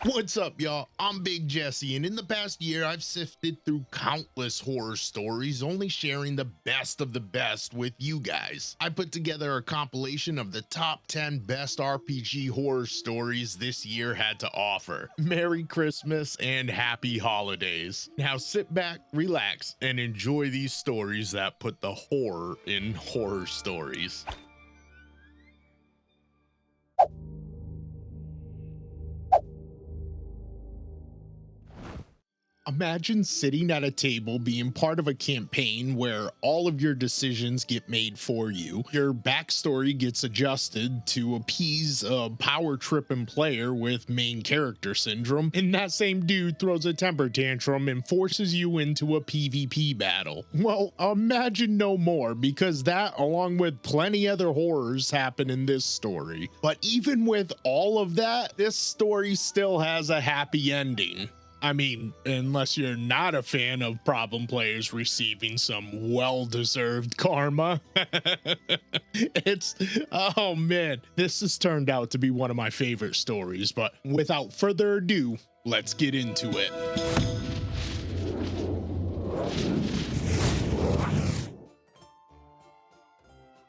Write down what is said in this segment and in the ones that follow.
What's up, y'all? I'm Big Jesse, and in the past year, I've sifted through countless horror stories, only sharing the best of the best with you guys. I put together a compilation of the top 10 best RPG horror stories this year had to offer. Merry Christmas and happy holidays. Now sit back, relax, and enjoy these stories that put the horror in horror stories. Imagine sitting at a table being part of a campaign where all of your decisions get made for you. Your backstory gets adjusted to appease a power tripping player with main character syndrome, and that same dude throws a temper tantrum and forces you into a PvP battle. Well, imagine no more, because that, along with plenty other horrors, happen in this story. But even with all of that, this story still has a happy ending. I mean, unless you're not a fan of problem players receiving some well-deserved karma. Oh man, this has turned out to be one of my favorite stories, but without further ado, let's get into it.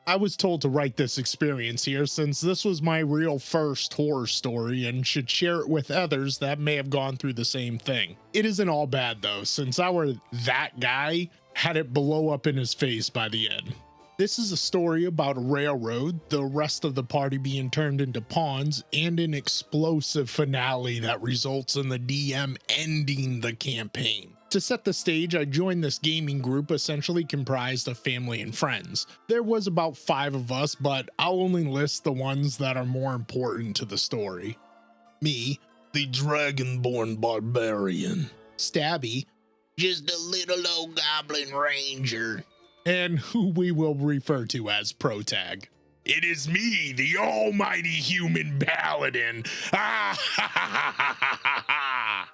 I was told to write this experience here since this was my real first horror story and should share it with others that may have gone through the same thing. It isn't all bad though, since that guy had it blow up in his face by the end. This is a story about a railroad, the rest of the party being turned into pawns, and an explosive finale that results in the DM ending the campaign. To set the stage, I joined this gaming group essentially comprised of family and friends. There was about 5 of us, but I'll only list the ones that are more important to the story. Me, the Dragonborn Barbarian. Stabby, just a little old goblin ranger. And who we will refer to as Protag. It is me, the almighty human paladin. Ah ha ha ha ha ha ha.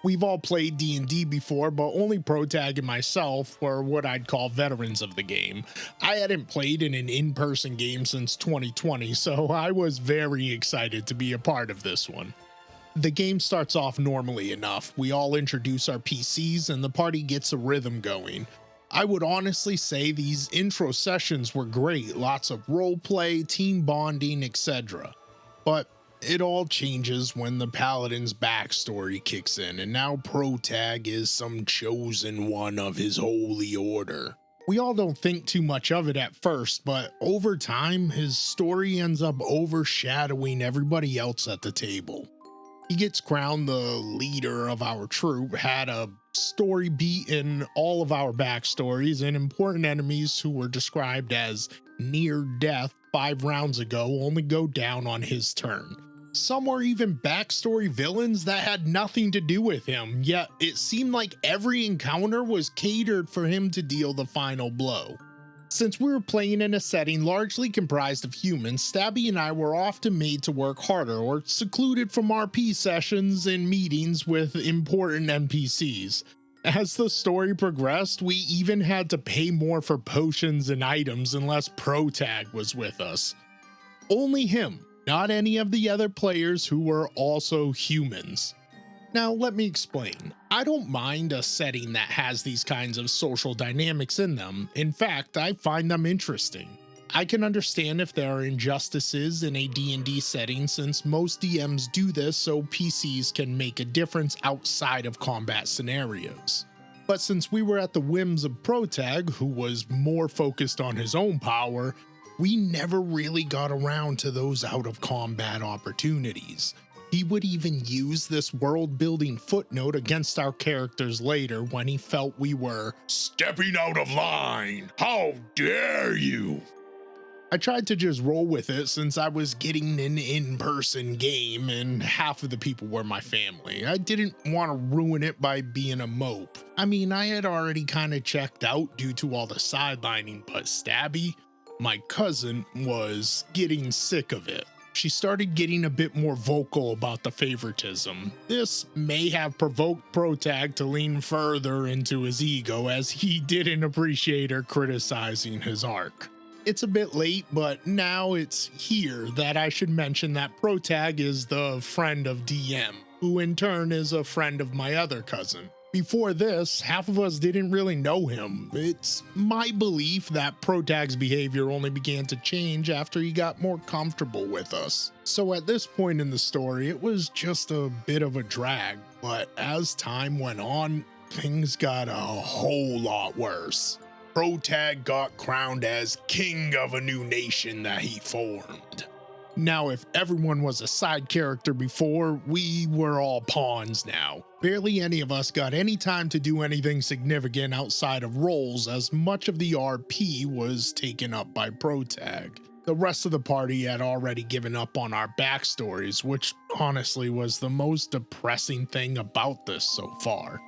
We've all played D&D before, but only Protag and myself were what I'd call veterans of the game. I hadn't played in an in-person game since 2020, so I was very excited to be a part of this one. The game starts off normally enough. We all introduce our PCs and the party gets a rhythm going. I would honestly say these intro sessions were great, lots of roleplay, team bonding, etc. But it all changes when the paladin's backstory kicks in, and now Protag is some chosen one of his holy order. We all don't think too much of it at first, but over time, his story ends up overshadowing everybody else at the table. He gets crowned the leader of our troop, had a story beat in all of our backstories, and important enemies who were described as near death 5 rounds ago only go down on his turn. Some were even backstory villains that had nothing to do with him, yet it seemed like every encounter was catered for him to deal the final blow. Since we were playing in a setting largely comprised of humans, Stabby and I were often made to work harder or secluded from RP sessions and meetings with important NPCs. As the story progressed, we even had to pay more for potions and items unless Protag was with us. Only him. Not any of the other players who were also humans. Now let me explain. I don't mind a setting that has these kinds of social dynamics in them. In fact, I find them interesting. I can understand if there are injustices in a D&D setting, since most DMs do this so PCs can make a difference outside of combat scenarios. But since we were at the whims of Protag, who was more focused on his own power, we never really got around to those out of combat opportunities. He would even use this world building footnote against our characters later when he felt we were stepping out of line. How dare you? I tried to just roll with it since I was getting an in-person game and half of the people were my family. I didn't want to ruin it by being a mope. I mean, I had already kind of checked out due to all the sidelining, but Stabby, my cousin, was getting sick of it. She started getting a bit more vocal about the favoritism. This may have provoked Protag to lean further into his ego, as he didn't appreciate her criticizing his arc. It's a bit late, but now it's here that I should mention that Protag is the friend of DM, who in turn is a friend of my other cousin. Before this, half of us didn't really know him. It's my belief that Protag's behavior only began to change after he got more comfortable with us. So at this point in the story, it was just a bit of a drag, but as time went on, things got a whole lot worse. Protag got crowned as king of a new nation that he formed. Now, if everyone was a side character before, we were all pawns now. Barely any of us got any time to do anything significant outside of roles, as much of the RP was taken up by Protag. The rest of the party had already given up on our backstories, which honestly was the most depressing thing about this so far.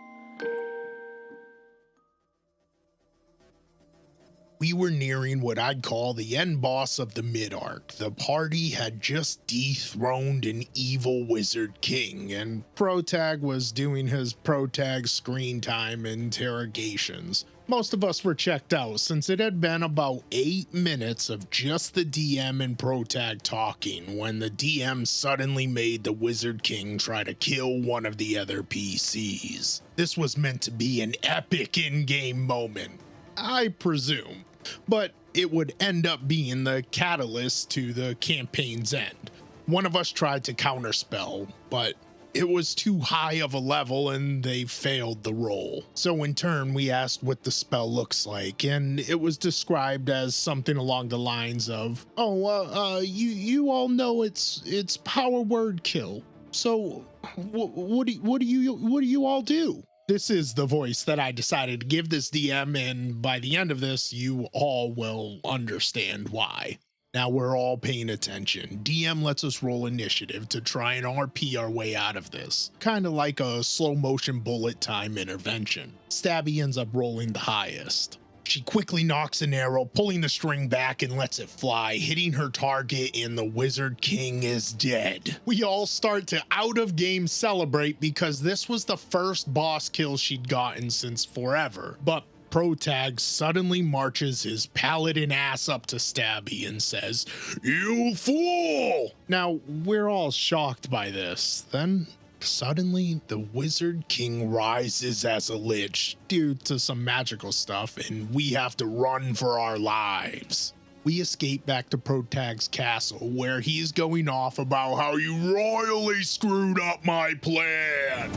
We were nearing what I'd call the end boss of the mid-arc. The party had just dethroned an evil wizard king, and Protag was doing his Protag screen time interrogations. Most of us were checked out since it had been about 8 minutes of just the DM and Protag talking when the DM suddenly made the Wizard King try to kill one of the other PCs. This was meant to be an epic in-game moment, I presume, but it would end up being the catalyst to the campaign's end. One of us tried to counterspell, but it was too high of a level and they failed the roll. So in turn, we asked what the spell looks like, and it was described as something along the lines of, you all know it's power word kill. So what do you all do? This is the voice that I decided to give this DM, and by the end of this, you all will understand why. Now we're all paying attention. DM lets us roll initiative to try and RP our way out of this. Kind of like a slow motion bullet time intervention. Stabby ends up rolling the highest. She quickly knocks an arrow, pulling the string back and lets it fly, hitting her target, and the Wizard King is dead. We all start to out of game celebrate because this was the first boss kill she'd gotten since forever. But Protag suddenly marches his paladin ass up to Stabby and says, "You fool!" Now, we're all shocked by this. Then suddenly, the Wizard King rises as a lich due to some magical stuff, and we have to run for our lives. We escape back to Protag's castle, where he's going off about how you royally screwed up my plan.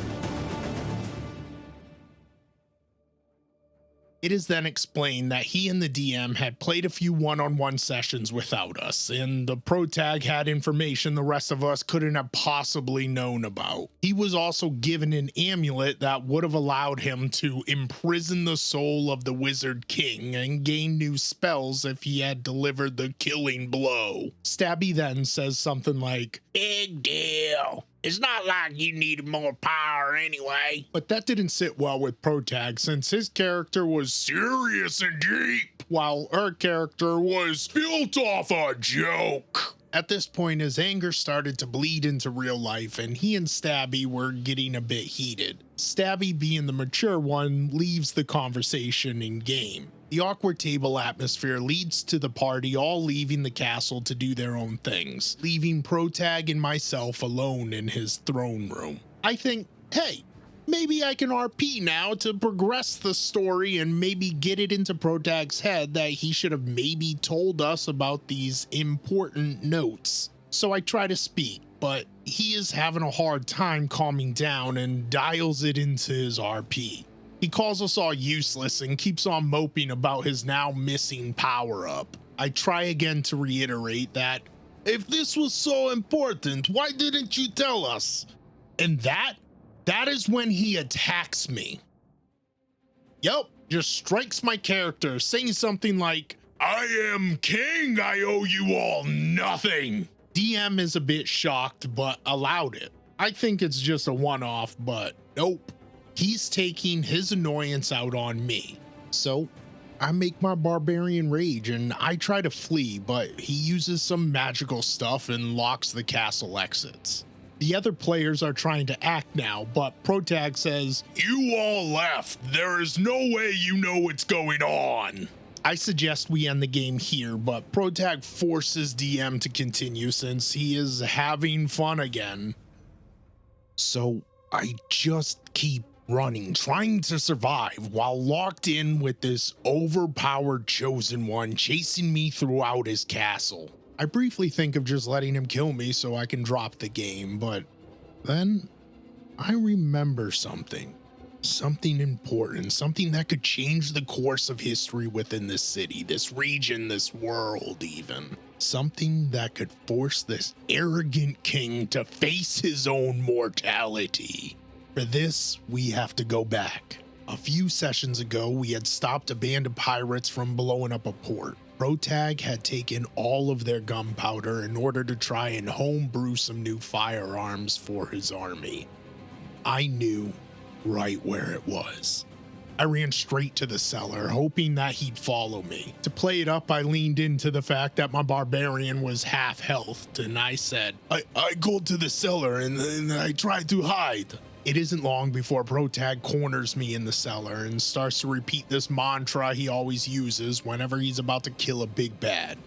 It is then explained that he and the DM had played a few one-on-one sessions without us, and the Protag had information the rest of us couldn't have possibly known about. He was also given an amulet that would have allowed him to imprison the soul of the Wizard King and gain new spells if he had delivered the killing blow. Stabby then says something like, "Big deal. It's not like you needed more power anyway." But that didn't sit well with Protag, since his character was serious and deep, while her character was built off a joke. At this point, his anger started to bleed into real life, and he and Stabby were getting a bit heated. Stabby, being the mature one, leaves the conversation in game. The awkward table atmosphere leads to the party all leaving the castle to do their own things, leaving Protag and myself alone in his throne room. I think, hey, maybe I can RP now to progress the story and maybe get it into Protag's head that he should have maybe told us about these important notes. So I try to speak, but he is having a hard time calming down and dials it into his RP. He calls us all useless and keeps on moping about his now missing power-up. I try again to reiterate that, if this was so important, why didn't you tell us? And that is when he attacks me. Yup, just strikes my character, saying something like, "I am king, I owe you all nothing." DM is a bit shocked, but allowed it. I think it's just a one-off, but nope. He's taking his annoyance out on me. So I make my barbarian rage and I try to flee, but he uses some magical stuff and locks the castle exits. The other players are trying to act now, but Protag says, "You all left. There is no way you know what's going on." I suggest we end the game here, but Protag forces DM to continue since he is having fun again. So I just keep running, trying to survive while locked in with this overpowered chosen one chasing me throughout his castle. I briefly think of just letting him kill me so I can drop the game, but then I remember something important, something that could change the course of history within this city, this region, this world even. Something that could force this arrogant king to face his own mortality. For this, we have to go back. A few sessions ago, we had stopped a band of pirates from blowing up a port. Protag had taken all of their gunpowder in order to try and homebrew some new firearms for his army. I knew right where it was. I ran straight to the cellar, hoping that he'd follow me. To play it up, I leaned into the fact that my barbarian was half health, and I said, I go to the cellar and I tried to hide. It isn't long before Protag corners me in the cellar and starts to repeat this mantra he always uses whenever he's about to kill a big bad.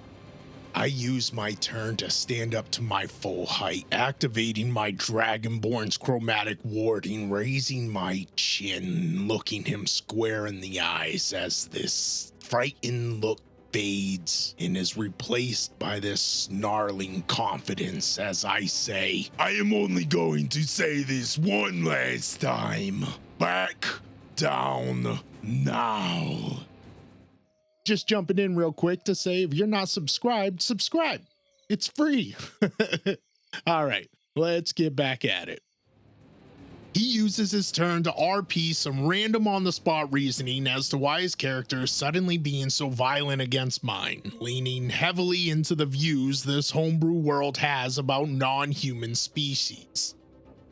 I use my turn to stand up to my full height, activating my Dragonborn's chromatic warding, raising my chin, looking him square in the eyes as this frightened look fades and is replaced by this snarling confidence as I say, I am only going to say this one last time. Back down now. Just jumping in real quick to say, if you're not subscribed, subscribe. It's free. All right, let's get back at it. He uses his turn to RP some random on-the-spot reasoning as to why his character is suddenly being so violent against mine, leaning heavily into the views this homebrew world has about non-human species.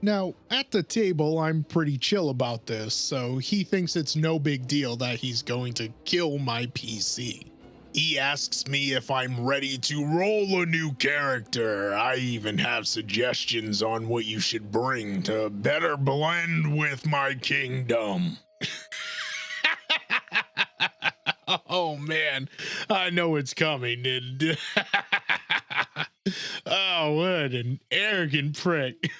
Now, at the table, I'm pretty chill about this, so he thinks it's no big deal that he's going to kill my PC. He asks me if I'm ready to roll a new character. I even have suggestions on what you should bring to better blend with my kingdom. Oh man, I know it's coming. And oh, what an arrogant prick.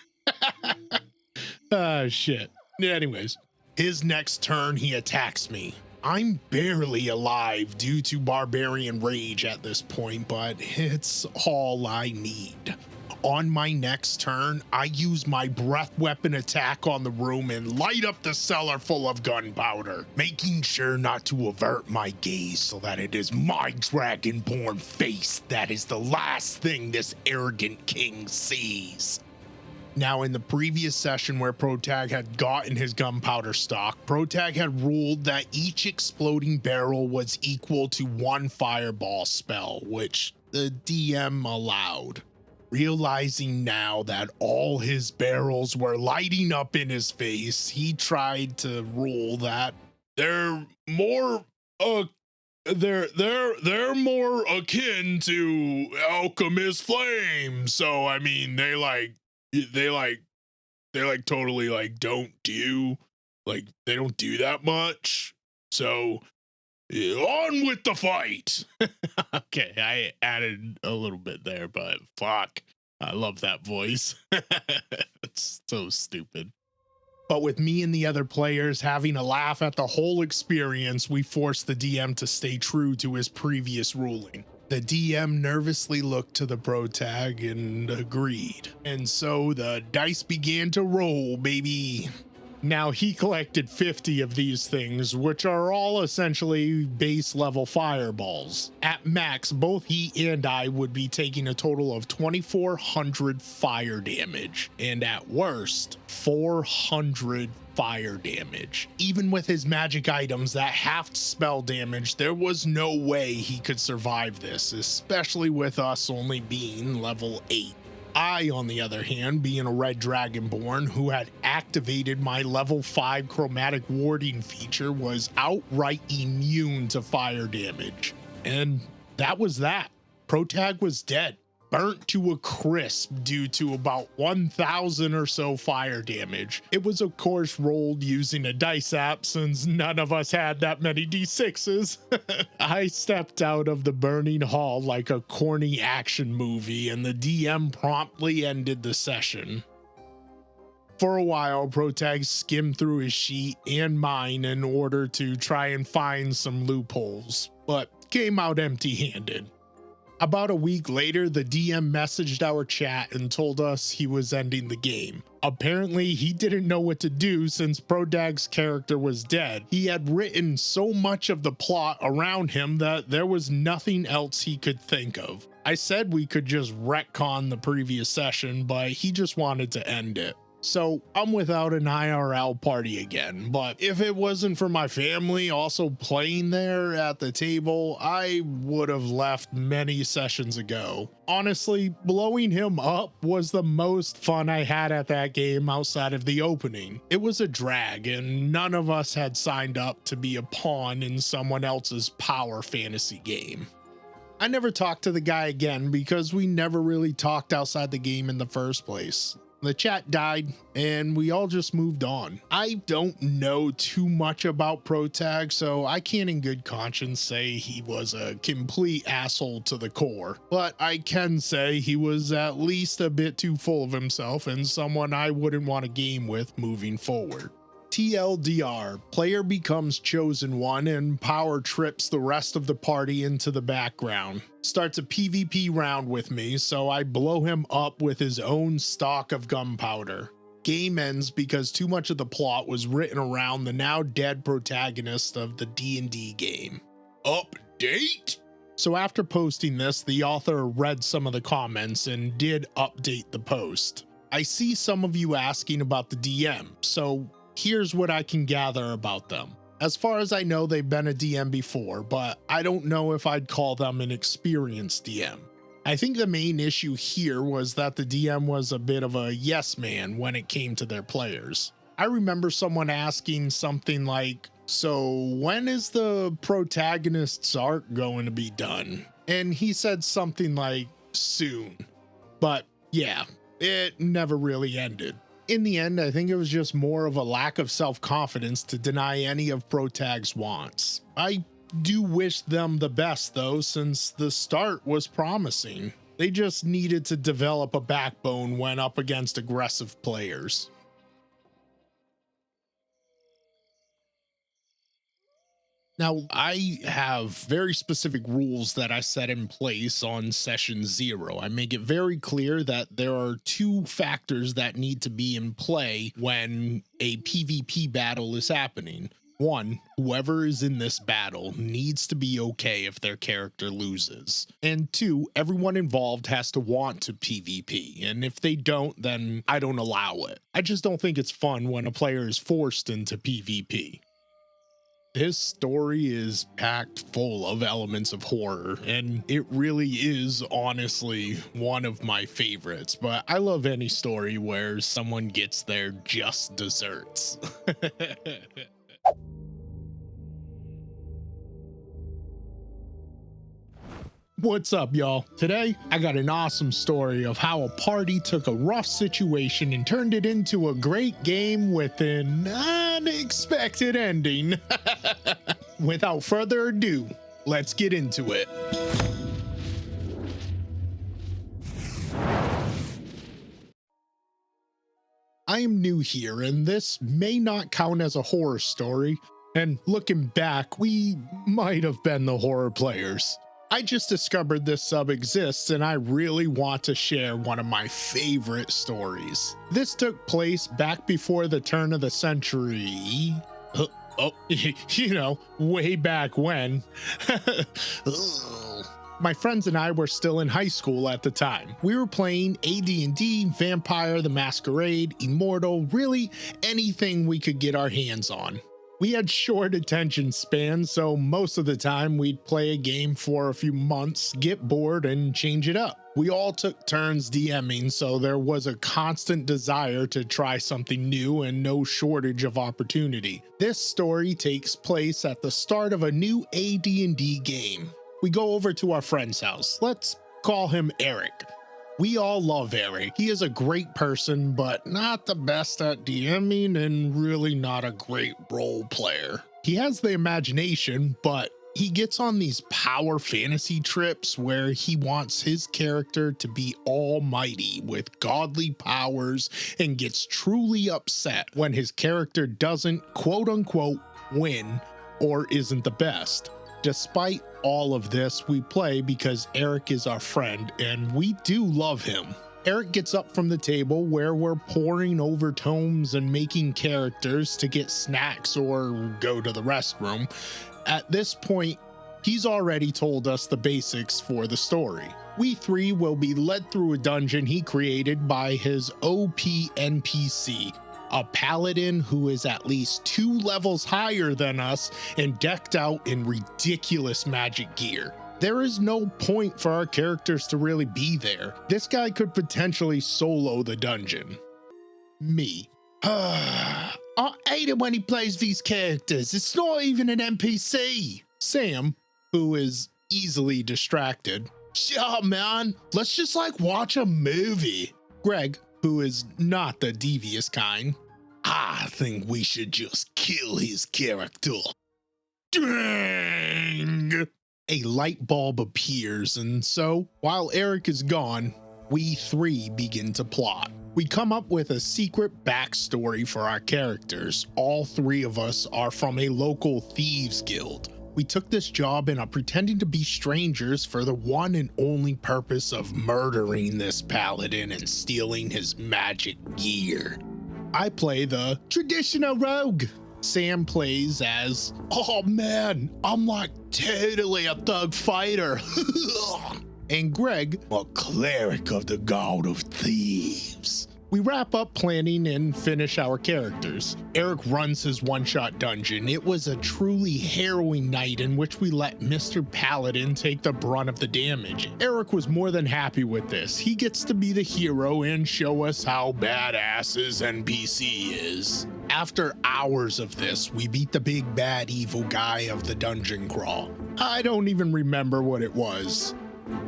Ah, shit. Anyways, his next turn, he attacks me. I'm barely alive due to barbarian rage at this point, but it's all I need. On my next turn, I use my breath weapon attack on the room and light up the cellar full of gunpowder, making sure not to avert my gaze so that it is my dragonborn face that is the last thing this arrogant king sees. Now, in the previous session where Protag had gotten his gunpowder stock, Protag had ruled that each exploding barrel was equal to one fireball spell, which the DM allowed. Realizing now that all his barrels were lighting up in his face, he tried to rule that they're more they're more akin to alchemist flame. So I mean, they totally don't do they don't do that much. So on with the fight. Okay, I added a little bit there, but fuck, I love that voice. It's so stupid. But with me and the other players having a laugh at the whole experience, we forced the DM to stay true to his previous ruling. The DM nervously looked to the Protag and agreed. And so the dice began to roll, baby. Now he collected 50 of these things, which are all essentially base level fireballs. At max, both he and I would be taking a total of 2,400 fire damage, and at worst, 400 fire damage. Even with his magic items that halved spell damage, there was no way he could survive this, especially with us only being level 8. I, on the other hand, being a red dragonborn who had activated my level 5 chromatic warding feature, was outright immune to fire damage. And that was that. Protag was dead. burnt to a crisp due to about 1,000 or so fire damage. It was of course rolled using a dice app since none of us had that many d6s. I stepped out of the burning hall like a corny action movie and the DM promptly ended the session. For a while, Protag skimmed through his sheet and mine in order to try and find some loopholes, but came out empty-handed. About a week later, the DM messaged our chat and told us he was ending the game. Apparently, he didn't know what to do since Protag's character was dead. He had written so much of the plot around him that there was nothing else he could think of. I said we could just retcon the previous session, but he just wanted to end it. So I'm without an IRL party again, but if it wasn't for my family also playing there at the table, I would have left many sessions ago. Honestly, blowing him up was the most fun I had at that game outside of the opening. It was a drag and none of us had signed up to be a pawn in someone else's power fantasy game. I never talked to the guy again because we never really talked outside the game in the first place. The chat died and we all just moved on. I don't know too much about Protag, so I can't in good conscience say he was a complete asshole to the core, but I can say he was at least a bit too full of himself and someone I wouldn't want to game with moving forward. TLDR, player becomes chosen one and power trips the rest of the party into the background. Starts a PvP round with me, so I blow him up with his own stock of gunpowder. Game ends because too much of the plot was written around the now dead protagonist of the D&D game. Update? So after posting this, the author read some of the comments and did update the post. I see some of you asking about the DM, so here's what I can gather about them. As far as I know, they've been a DM before, but I don't know if I'd call them an experienced DM. I think the main issue here was that the DM was a bit of a yes man when it came to their players. I remember someone asking something like, so when is the protagonist's arc going to be done? And he said something like, soon. But yeah, it never really ended. In the end, I think it was just more of a lack of self-confidence to deny any of Protag's wants. I do wish them the best though, since the start was promising. They just needed to develop a backbone when up against aggressive players. Now, I have very specific rules that I set in place on session 0. I make it very clear that there are 2 factors that need to be in play when a PvP battle is happening. 1, whoever is in this battle needs to be okay if their character loses. And 2, everyone involved has to want to PvP, and if they don't, then I don't allow it. I just don't think it's fun when a player is forced into PvP. This story is packed full of elements of horror, and it really is honestly one of my favorites, but I love any story where someone gets their just desserts. What's up, y'all? Today, I got an awesome story of how a party took a rough situation and turned it into a great game with an unexpected ending. Without further ado, let's get into it. I am new here, and this may not count as a horror story, and looking back, we might have been the horror players. I just discovered this sub exists and I really want to share one of my favorite stories. This took place back before the turn of the century. You know, way back when. My friends and I were still in high school at the time. We were playing AD&D, Vampire the Masquerade, Immortal, really anything we could get our hands on. We had short attention spans, so most of the time we'd play a game for a few months, get bored, and change it up. We all took turns DMing, so there was a constant desire to try something new and no shortage of opportunity. This story takes place at the start of a new AD&D game. We go over to our friend's house. Let's call him Eric. We all love Eric. He is a great person, but not the best at DMing and really not a great role player. He has the imagination, but he gets on these power fantasy trips where he wants his character to be almighty with godly powers and gets truly upset when his character doesn't quote unquote win or isn't the best. Despite all of this, we play because Eric is our friend and we do love him. Eric gets up from the table where we're poring over tomes and making characters to get snacks or go to the restroom. At this point, he's already told us the basics for the story. We three will be led through a dungeon he created by his OP NPC, a paladin who is at least 2 levels higher than us and decked out in ridiculous magic gear. There is no point for our characters to really be there. This guy could potentially solo the dungeon. Me. I hate it when he plays these characters. It's not even an NPC. Sam, who is easily distracted. Shut up, man. Let's just watch a movie. Greg, who is not the devious kind. I think we should just kill his character. Dang! A light bulb appears, and so, while Eric is gone, we three begin to plot. We come up with a secret backstory for our characters. All 3 of us are from a local thieves guild. We took this job and are pretending to be strangers for the one and only purpose of murdering this paladin and stealing his magic gear. I play the traditional rogue. Sam plays as, oh man, I'm totally a thug fighter. And Greg, a cleric of the god of thieves. We wrap up planning and finish our characters. Eric runs his one-shot dungeon. It was a truly harrowing night in which we let Mr. Paladin take the brunt of the damage. Eric was more than happy with this. He gets to be the hero and show us how badass his NPC is. After hours of this, we beat the big bad evil guy of the dungeon crawl. I don't even remember what it was.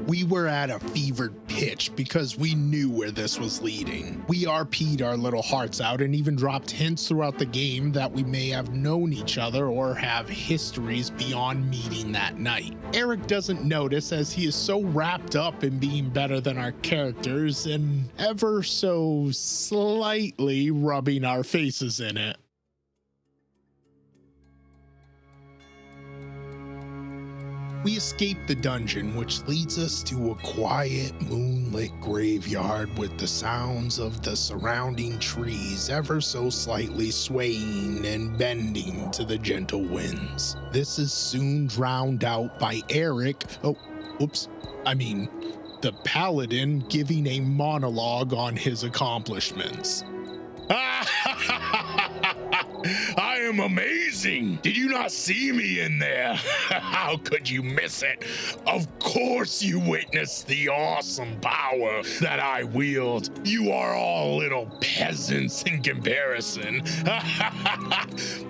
We were at a fevered pitch because we knew where this was leading. We RP'd our little hearts out and even dropped hints throughout the game that we may have known each other or have histories beyond meeting that night. Eric doesn't notice as he is so wrapped up in being better than our characters and ever so slightly rubbing our faces in it. We escape the dungeon, which leads us to a quiet, moonlit graveyard with the sounds of the surrounding trees ever so slightly swaying and bending to the gentle winds. This is soon drowned out by Eric, the paladin giving a monologue on his accomplishments. I am amazing. Did you not see me in there? How could you miss it? Of course you witnessed the awesome power that I wield. You are all little peasants in comparison.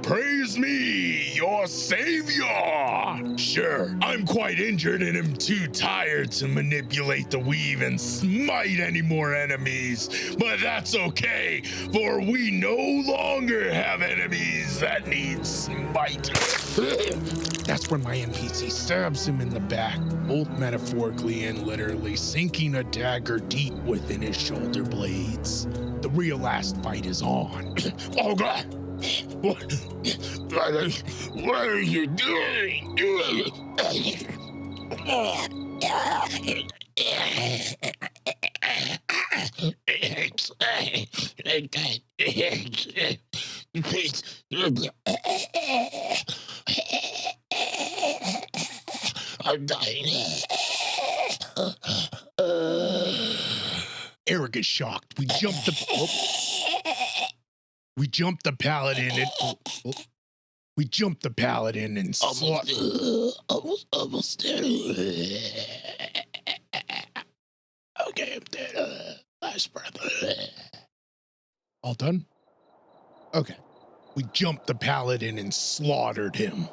Praise me, your savior. Sure, I'm quite injured and am too tired to manipulate the weave and smite any more enemies, but that's okay, for we no longer have enemies that need smite. That's when my NPC stabs him in the back, both metaphorically and literally, sinking a dagger deep within his shoulder blades. The real last fight is on. Oh God! What are you doing? I'm dying. Eric is shocked. We jumped the paladin and almost dead. Okay, I'm dead. Last breath. All done? Okay. We jumped the paladin and slaughtered him.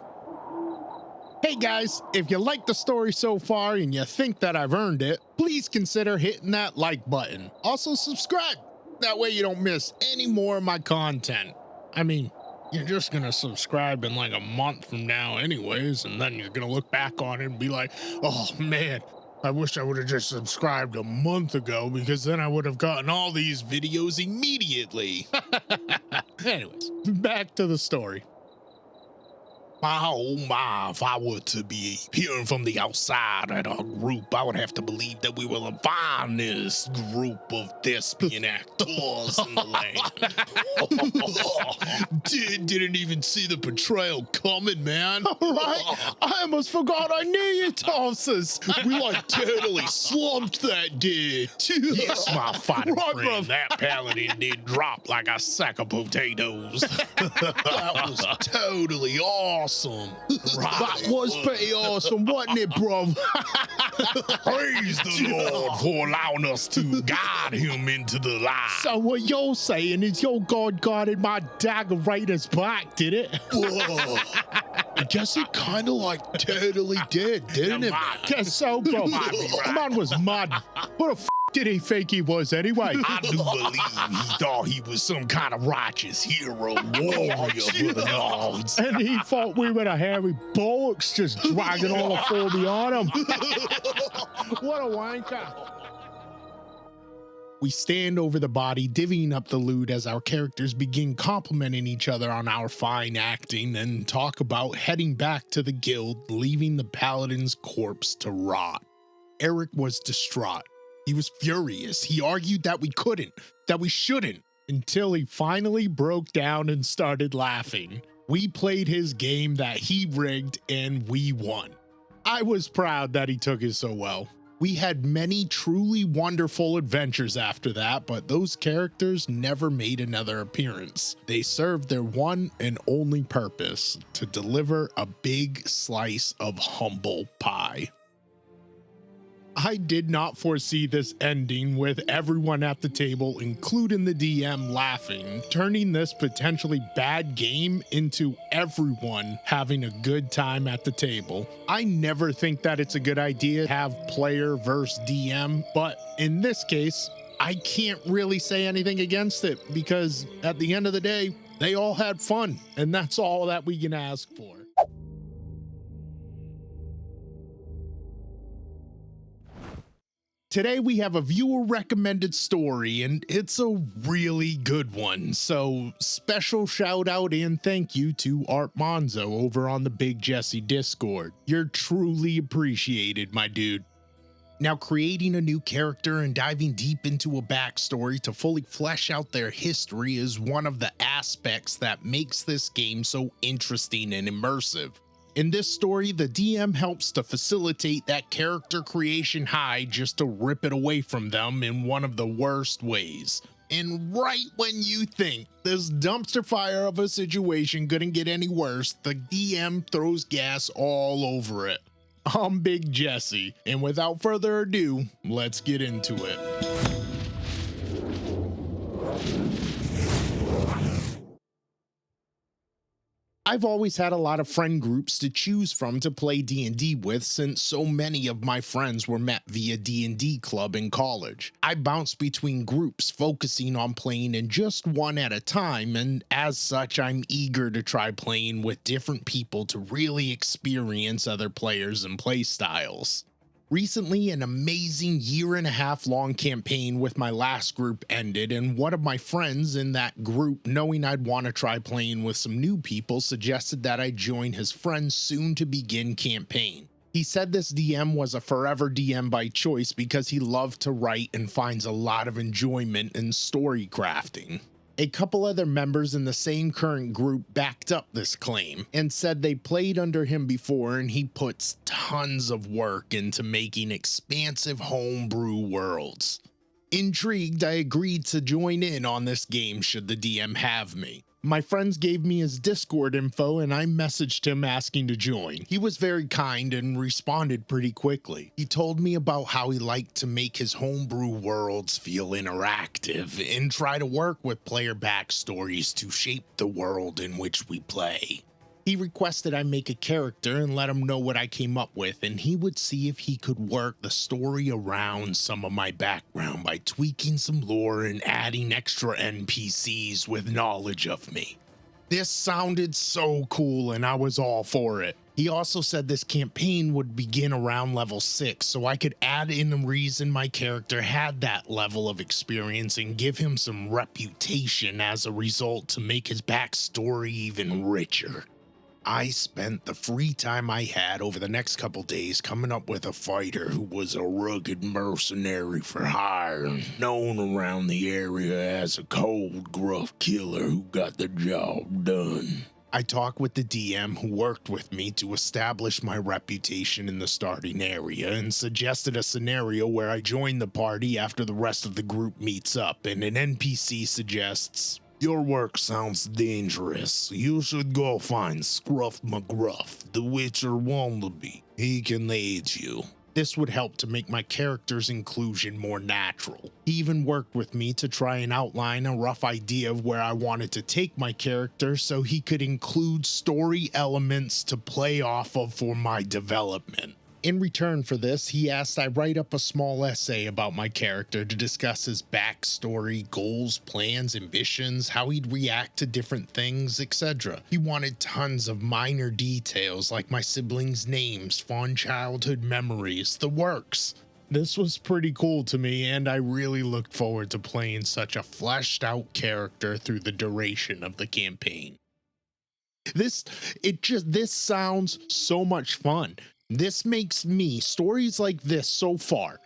Hey guys, if you like the story so far and you think that I've earned it, please consider hitting that like button. Also subscribe. That way you don't miss any more of my content. I mean, you're just gonna subscribe in like a month from now anyways, and then you're gonna look back on it and be like, oh man, I wish I would have just subscribed a month ago because then I would have gotten all these videos immediately. Anyways, back to the story. My, oh my, if I were to be peering from the outside at our group, I would have to believe that we were the finest group of thespian actors in the land. Didn't even see the portrayal coming, man. All right, I almost forgot I knew you, Tosses. We like totally slumped that dude. Yes, my fighting friend, that paladin did drop like a sack of potatoes. That was totally awesome. That was pretty awesome, wasn't it, bro? Praise the Lord for allowing us to guide him into the light. So what you're saying is your God guarded my dagger right in his back, did it? I guess it kind of like totally did, didn't it? Guess so, bro. Man was mad. What the did he think he was anyway? I do believe he thought he was some kind of righteous hero, warrior, brother. And he thought we were the hairy bullocks just dragging all the four on him. What a wanker. We stand over the body, divvying up the loot as our characters begin complimenting each other on our fine acting and talk about heading back to the guild, leaving the paladin's corpse to rot. Eric was distraught. He was furious. He argued that we couldn't, that we shouldn't, until he finally broke down and started laughing. We played his game that he rigged and we won. I was proud that he took it so well. We had many truly wonderful adventures after that, but those characters never made another appearance. They served their one and only purpose, to deliver a big slice of humble pie. I did not foresee this ending with everyone at the table, including the DM, laughing, turning this potentially bad game into everyone having a good time at the table. I never think that it's a good idea to have player versus DM, but in this case, I can't really say anything against it because at the end of the day, they all had fun, and that's all that we can ask for. Today we have a viewer recommended story and it's a really good one. So special shout out and thank you to Art Monzo over on the Big Jesse Discord. You're truly appreciated, my dude. Now, creating a new character and diving deep into a backstory to fully flesh out their history is one of the aspects that makes this game so interesting and immersive. In this story, the DM helps to facilitate that character creation high just to rip it away from them in one of the worst ways. And right when you think this dumpster fire of a situation couldn't get any worse, the DM throws gas all over it. I'm Big Jesse, and without further ado, let's get into it. I've always had a lot of friend groups to choose from to play D&D with since so many of my friends were met via D&D club in college. I bounced between groups focusing on playing in just one at a time, and as such I'm eager to try playing with different people to really experience other players and play styles. Recently, an amazing year-and-a-half-long campaign with my last group ended, and one of my friends in that group, knowing I'd want to try playing with some new people, suggested that I join his friend's soon-to-begin campaign. He said this DM was a forever DM by choice because he loved to write and finds a lot of enjoyment in story crafting. A couple other members in the same current group backed up this claim and said they played under him before and he puts tons of work into making expansive homebrew worlds. Intrigued, I agreed to join in on this game should the DM have me. My friends gave me his Discord info and I messaged him asking to join. He was very kind and responded pretty quickly. He told me about how he liked to make his homebrew worlds feel interactive and try to work with player backstories to shape the world in which we play. He requested I make a character and let him know what I came up with, and he would see if he could work the story around some of my background by tweaking some lore and adding extra NPCs with knowledge of me. This sounded so cool and I was all for it. He also said this campaign would begin around level 6, so I could add in the reason my character had that level of experience and give him some reputation as a result to make his backstory even richer. I spent the free time I had over the next couple days coming up with a fighter who was a rugged mercenary for hire, known around the area as a cold, gruff killer who got the job done. I talked with the DM who worked with me to establish my reputation in the starting area and suggested a scenario where I join the party after the rest of the group meets up, and an NPC suggests, "Your work sounds dangerous. You should go find Scruff McGruff, the Witcher wannabe. He can aid you." This would help to make my character's inclusion more natural. He even worked with me to try and outline a rough idea of where I wanted to take my character so he could include story elements to play off of for my development. In return for this, he asked I write up a small essay about my character to discuss his backstory, goals, plans, ambitions, how he'd react to different things, etc. He wanted tons of minor details like my siblings' names, fond childhood memories, the works. This was pretty cool to me, and I really looked forward to playing such a fleshed out character through the duration of the campaign. This sounds so much fun. This makes me, stories like this so far,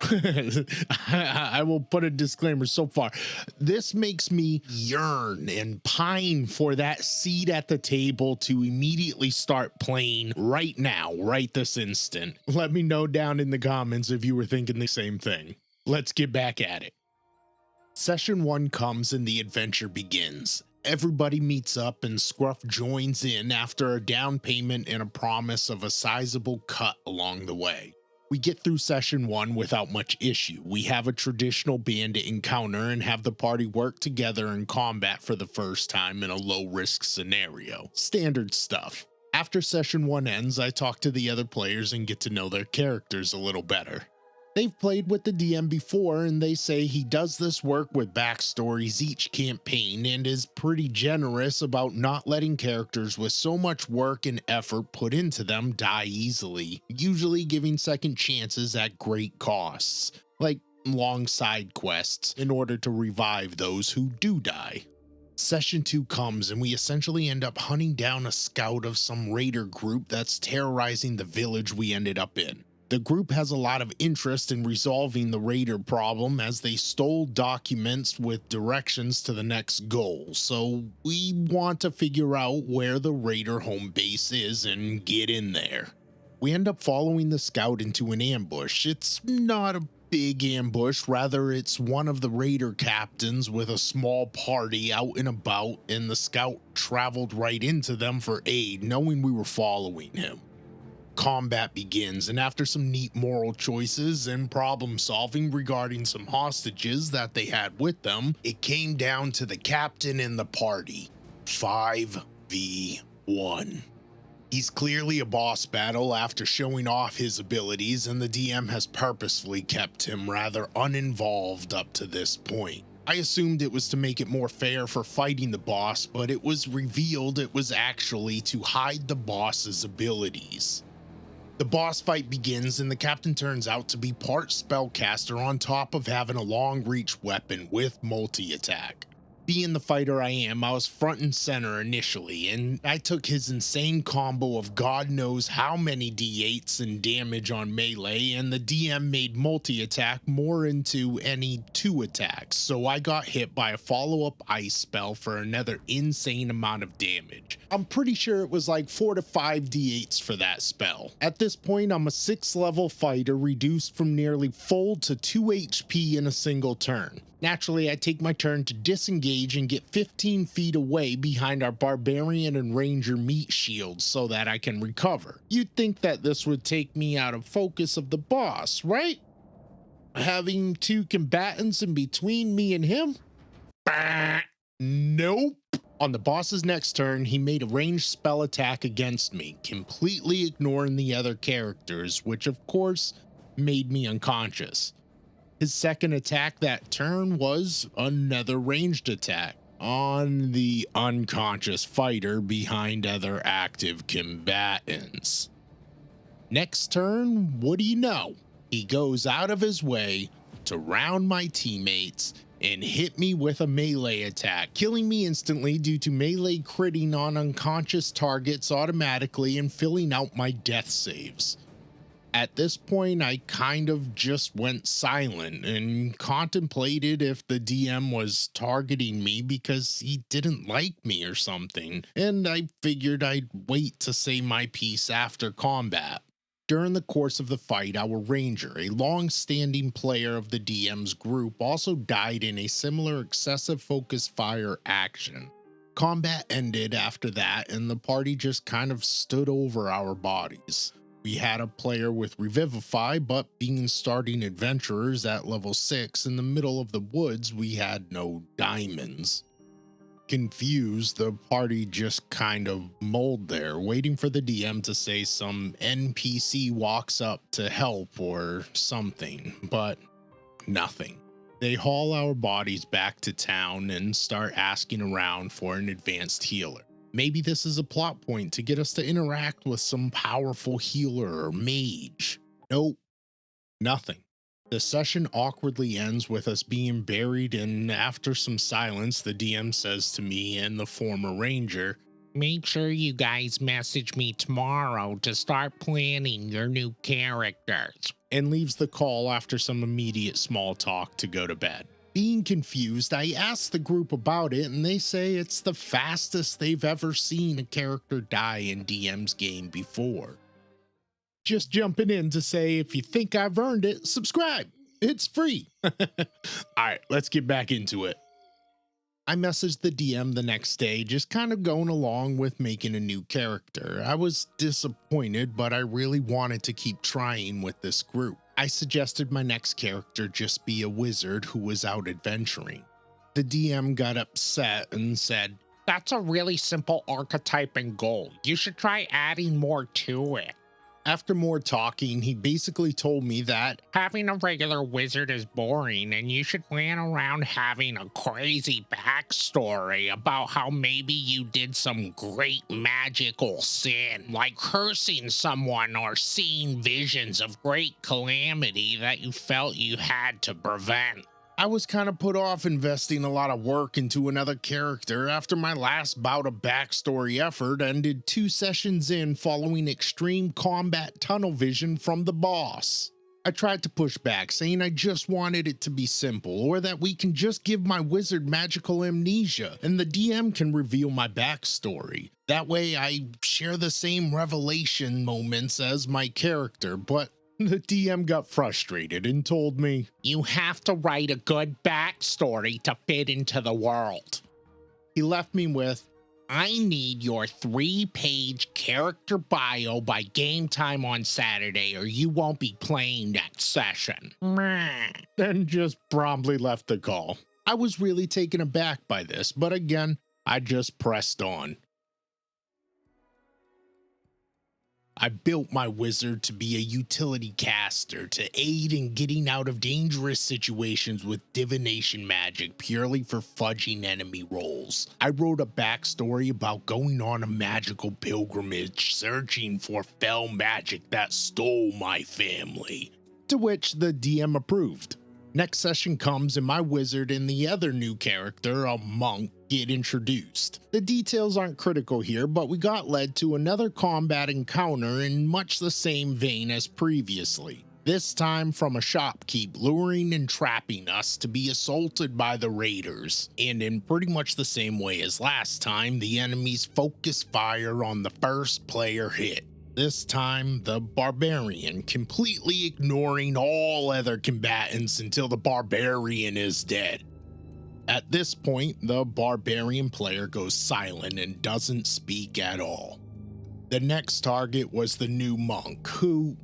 I will put a disclaimer so far, this makes me yearn and pine for that seat at the table to immediately start playing right now, right this instant. Let me know down in the comments if you were thinking the same thing. Let's get back at it. Session 1 comes and the adventure begins. Everybody meets up and Scruff joins in after a down payment and a promise of a sizable cut along the way. We get through session 1 without much issue. We have a traditional bandit encounter and have the party work together in combat for the first time in a low-risk scenario. Standard stuff. After session 1 ends, I talk to the other players and get to know their characters a little better. They've played with the DM before and they say he does this work with backstories each campaign and is pretty generous about not letting characters with so much work and effort put into them die easily, usually giving second chances at great costs, like long side quests in order to revive those who do die. Session 2 comes and we essentially end up hunting down a scout of some raider group that's terrorizing the village we ended up in. The group has a lot of interest in resolving the raider problem as they stole documents with directions to the next goal, so we want to figure out where the raider home base is and get in there. We end up following the scout into an ambush. It's not a big ambush, rather it's one of the raider captains with a small party out and about, and the scout traveled right into them for aid, knowing we were following him. Combat begins, and after some neat moral choices and problem solving regarding some hostages that they had with them, it came down to the captain and the party. 5v1. He's clearly a boss battle after showing off his abilities, and the DM has purposefully kept him rather uninvolved up to this point. I assumed it was to make it more fair for fighting the boss, but it was revealed it was actually to hide the boss's abilities. The boss fight begins and the captain turns out to be part spellcaster on top of having a long reach weapon with multi-attack. Being the fighter I am, I was front and center initially, and I took his insane combo of God knows how many d8s and damage on melee, and the DM made multi-attack more into any 2 attacks, so I got hit by a follow-up ice spell for another insane amount of damage. I'm pretty sure it was like 4 to 5 d8s for that spell. At this point, I'm a 6th level fighter reduced from nearly full to 2 HP in a single turn. Naturally, I take my turn to disengage and get 15 feet away behind our barbarian and ranger meat shields so that I can recover. You'd think that this would take me out of focus of the boss, right? Having 2 combatants in between me and him? Bah, nope. On the boss's next turn, he made a ranged spell attack against me, completely ignoring the other characters, which of course made me unconscious. His second attack that turn was another ranged attack on the unconscious fighter behind other active combatants. Next turn, what do you know? He goes out of his way to round my teammates and hit me with a melee attack, killing me instantly due to melee critting on unconscious targets automatically and filling out my death saves. At this point, I kind of just went silent and contemplated if the DM was targeting me because he didn't like me or something, and I figured I'd wait to say my piece after combat. During the course of the fight, our ranger, a long-standing player of the DM's group, also died in a similar excessive focus fire action. Combat ended after that, and the party just kind of stood over our bodies. We had a player with Revivify, but being starting adventurers at level 6 in the middle of the woods, we had no diamonds. Confused, the party just kind of mulled there, waiting for the DM to say some NPC walks up to help or something, but nothing. They haul our bodies back to town and start asking around for an advanced healer. Maybe this is a plot point to get us to interact with some powerful healer or mage. Nope, nothing. The session awkwardly ends with us being buried, and after some silence, the DM says to me and the former ranger, "Make sure you guys message me tomorrow to start planning your new characters," and leaves the call after some immediate small talk to go to bed. Being confused, I ask the group about it, and they say it's the fastest they've ever seen a character die in DM's game before. Just jumping in to say, if you think I've earned it, subscribe. It's free. All right, let's get back into it. I messaged the DM the next day, just kind of going along with making a new character. I was disappointed, but I really wanted to keep trying with this group. I suggested my next character just be a wizard who was out adventuring. The DM got upset and said, "That's a really simple archetype and goal. You should try adding more to it." After more talking, he basically told me that having a regular wizard is boring and you should plan around having a crazy backstory about how maybe you did some great magical sin, like cursing someone or seeing visions of great calamity that you felt you had to prevent. I was kind of put off investing a lot of work into another character after my last bout of backstory effort ended 2 sessions in following extreme combat tunnel vision from the boss. I tried to push back, saying I just wanted it to be simple, or that we can just give my wizard magical amnesia and the DM can reveal my backstory. That way I share the same revelation moments as my character, but the DM got frustrated and told me, "You have to write a good backstory to fit into the world." He left me with, "I need your 3-page character bio by game time on Saturday or you won't be playing next session." Then just promptly left the call. I was really taken aback by this, but again, I just pressed on. I built my wizard to be a utility caster to aid in getting out of dangerous situations with divination magic purely for fudging enemy rolls. I wrote a backstory about going on a magical pilgrimage searching for fell magic that stole my family, to which the DM approved. Next session comes and my wizard and the other new character, a monk, get introduced. The details aren't critical here, but we got led to another combat encounter in much the same vein as previously. This time from a shopkeep luring and trapping us to be assaulted by the raiders. And in pretty much the same way as last time, the enemies focus fire on the first player hit. This time, the barbarian, completely ignoring all other combatants until the barbarian is dead. At this point, the barbarian player goes silent and doesn't speak at all. The next target was the new monk, who,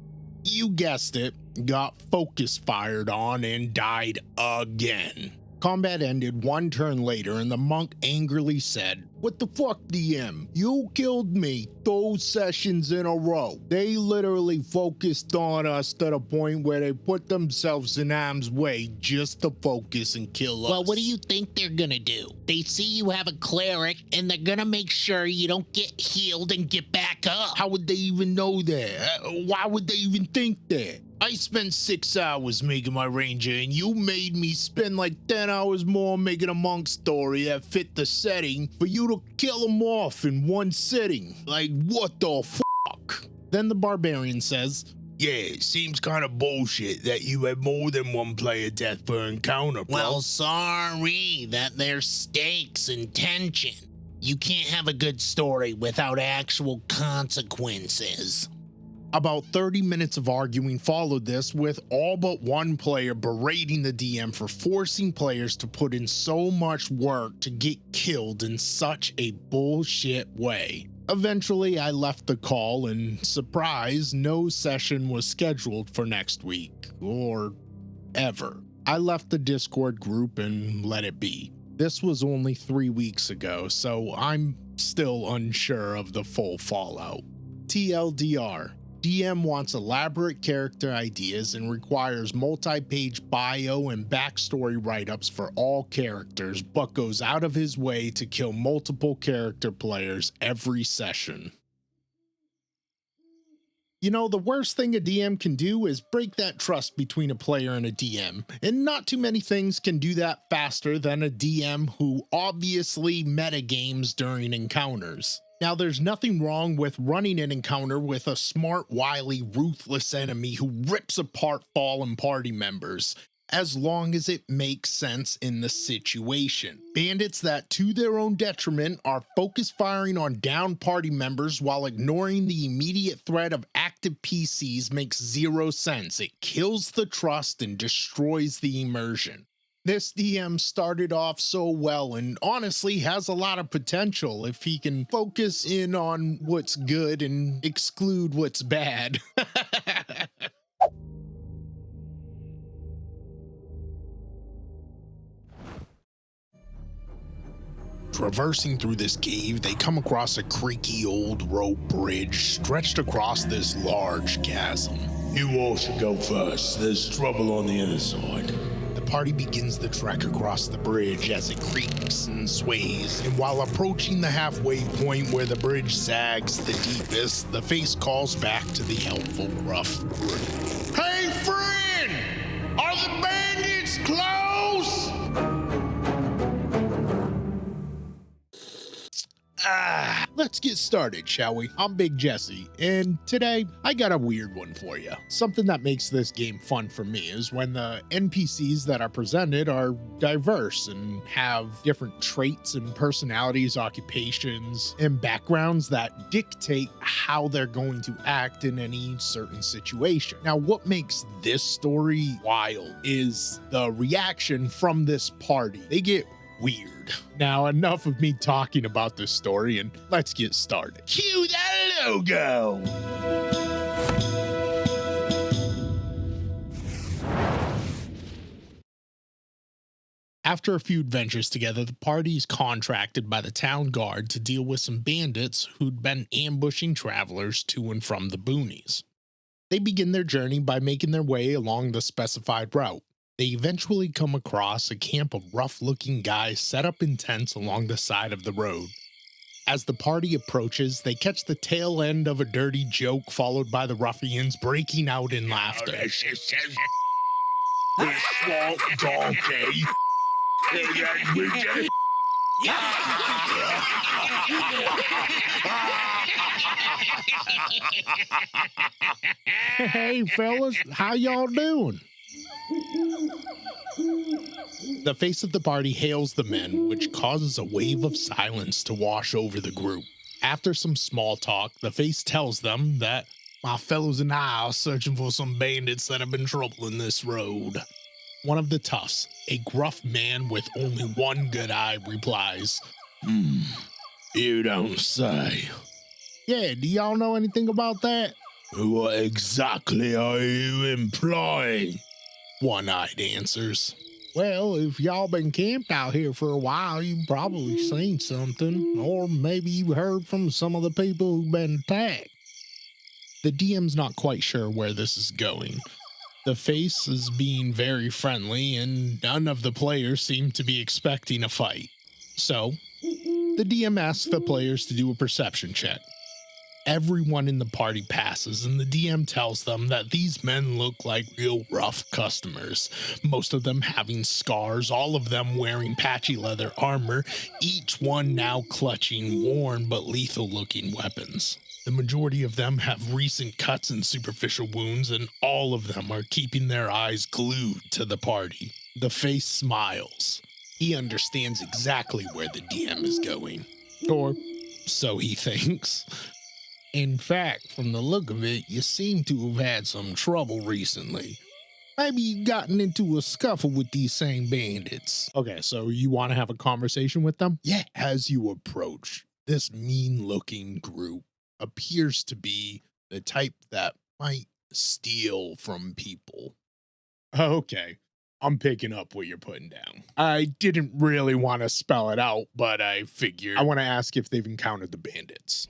you guessed it, got focus fired on and died again. Combat ended one turn later and the monk angrily said, "What the fuck, DM? You killed me 2 sessions in a row. They literally focused on us to the point where they put themselves in harm's way just to focus and kill us." Well, what do you think they're gonna do? They see you have a cleric and they're gonna make sure you don't get healed and get back up. How would they even know that? Why would they even think that? I spent 6 hours making my ranger and you made me spend like 10 hours more making a monk story that fit the setting for you to kill them off in one sitting. Like, what the fuck? Then the barbarian says, "Yeah, it seems kind of bullshit that you had more than one player death per encounter, bro." Well, sorry that there's stakes and tension. You can't have a good story without actual consequences. About 30 minutes of arguing followed this, with all but one player berating the DM for forcing players to put in so much work to get killed in such a bullshit way. Eventually, I left the call and, surprise, no session was scheduled for next week, or ever. I left the Discord group and let it be. This was only 3 weeks ago, so I'm still unsure of the full fallout. TLDR. DM wants elaborate character ideas and requires multi-page bio and backstory write-ups for all characters, but goes out of his way to kill multiple character players every session. You know, the worst thing a DM can do is break that trust between a player and a DM, and not too many things can do that faster than a DM who obviously metagames during encounters. Now, there's nothing wrong with running an encounter with a smart, wily, ruthless enemy who rips apart fallen party members, as long as it makes sense in the situation. Bandits that, to their own detriment, are focus firing on down party members while ignoring the immediate threat of active PCs makes zero sense. It kills the trust and destroys the immersion. This DM started off so well and honestly has a lot of potential if he can focus in on what's good and exclude what's bad. Traversing through this cave, they come across a creaky old rope bridge stretched across this large chasm. "You all should go first. There's trouble on the other side." The party begins the trek across the bridge as it creaks and sways, and while approaching the halfway point where the bridge sags the deepest, the face calls back to the helpful gruff. "Hey friend! Are the bandits close?" Let's get started, shall we? I'm Big Jesse, and today I got a weird one for you. Something that makes this game fun for me is when the NPCs that are presented are diverse and have different traits and personalities, occupations, and backgrounds that dictate how they're going to act in any certain situation. Now, what makes this story wild is the reaction from this party. They get weird. Now, enough of me talking about this story, and let's get started. Cue that logo! After a few adventures together, the party is contracted by the town guard to deal with some bandits who'd been ambushing travelers to and from the boonies. They begin their journey by making their way along the specified route. They eventually come across a camp of rough-looking guys set up in tents along the side of the road. As the party approaches, they catch the tail end of a dirty joke followed by the ruffians breaking out in laughter. This swamp donkey. Hey fellas, how y'all doing? The face of the party hails the men, which causes a wave of silence to wash over the group. After some small talk, the face tells them that my fellows and I are searching for some bandits that have been troubling this road. One of the toughs, a gruff man with only one good eye, replies, You don't say. "Yeah, do y'all know anything about that?" What exactly are you implying? One-Eyed answers. Well, if y'all been camped out here for a while, you've probably seen something, or maybe you heard from some of the people who've been attacked. The DM's not quite sure where this is going. The face is being very friendly, and none of the players seem to be expecting a fight. So, the DM asks the players to do a perception check. Everyone in the party passes, and the DM tells them that these men look like real rough customers, most of them having scars, all of them wearing patchy leather armor, each one now clutching worn but lethal looking weapons. The majority of them have recent cuts and superficial wounds, and all of them are keeping their eyes glued to the party. The face smiles. He understands exactly where the DM is going. Or so he thinks. In fact, from the look of it, you seem to have had some trouble recently. Maybe you've gotten into a scuffle with these same bandits. Okay, so you want to have a conversation with them? Yeah. As you approach, this mean-looking group appears to be the type that might steal from people. Okay, I'm picking up what you're putting down. I didn't really want to spell it out, but I figured I want to ask if they've encountered the bandits.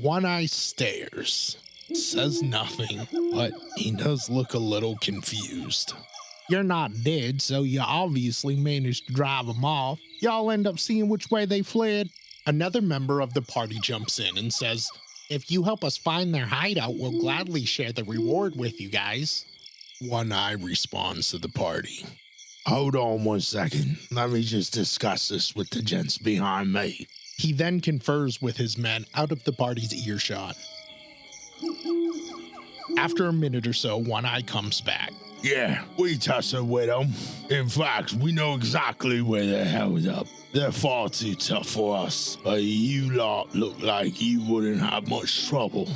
One Eye stares, says nothing, but he does look a little confused. You're not dead, so you obviously managed to drive them off. Y'all end up seeing which way they fled. Another member of the party jumps in and says, if you help us find their hideout, we'll gladly share the reward with you guys. One Eye responds to the party. Hold on 1 second. Let me just discuss this with the gents behind me. He then confers with his men out of the party's earshot. After a minute or so, One Eye comes back. Yeah, we tussled with them. In fact, we know exactly where they're held up. They're far too tough for us, but you lot look like you wouldn't have much trouble.